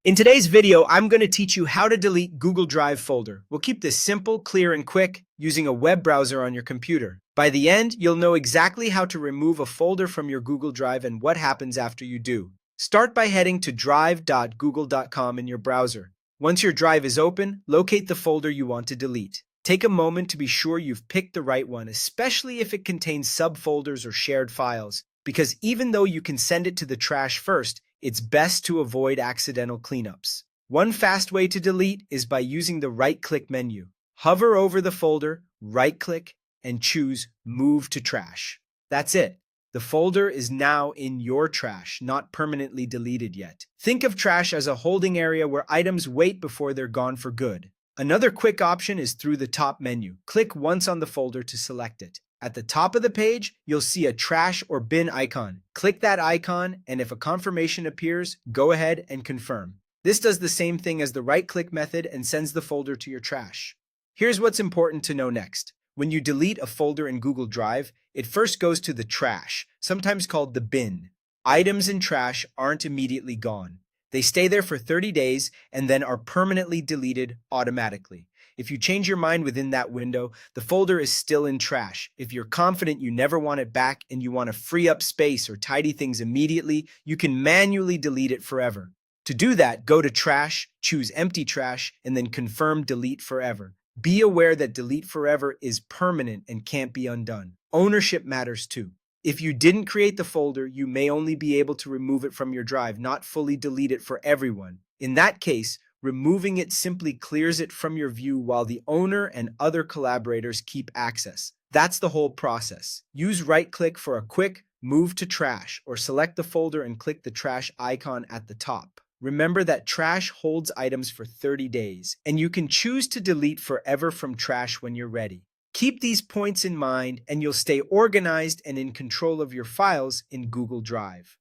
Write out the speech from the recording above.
In today's video, I'm going to teach you how to delete Google Drive folder. We'll keep this simple, clear, and quick using a web browser on your computer. By the end, you'll know exactly how to remove a folder from your Google Drive and what happens after you do. Start by heading to drive.google.com in your browser. Once your drive is open, locate the folder you want to delete. Take a moment to be sure you've picked the right one, especially if it contains subfolders or shared files, because even though you can send it to the trash first, it's best to avoid accidental cleanups. One fast way to delete is by using the right-click menu. Hover over the folder, right-click, and choose Move to Trash. That's it. The folder is now in your trash, not permanently deleted yet. Think of trash as a holding area where items wait before they're gone for good. Another quick option is through the top menu. Click once on the folder to select it. At the top of the page, you'll see a trash or bin icon. Click that icon, and if a confirmation appears, go ahead and confirm. This does the same thing as the right-click method and sends the folder to your trash. Here's what's important to know next. When you delete a folder in Google Drive, it first goes to the trash, sometimes called the bin. Items in trash aren't immediately gone. They stay there for 30 days and then are permanently deleted automatically. If you change your mind within that window, the folder is still in trash. If you're confident you never want it back and you want to free up space or tidy things immediately, you can manually delete it forever. To do that, go to Trash, choose Empty Trash, and then confirm Delete Forever. Be aware that Delete Forever is permanent and can't be undone. Ownership matters too. If you didn't create the folder, you may only be able to remove it from your drive, not fully delete it for everyone. In that case, removing it simply clears it from your view while the owner and other collaborators keep access. That's the whole process. Use right-click for a quick Move to Trash, or select the folder and click the trash icon at the top. Remember that trash holds items for 30 days, and you can choose to delete forever from trash when you're ready. Keep these points in mind, and you'll stay organized and in control of your files in Google Drive.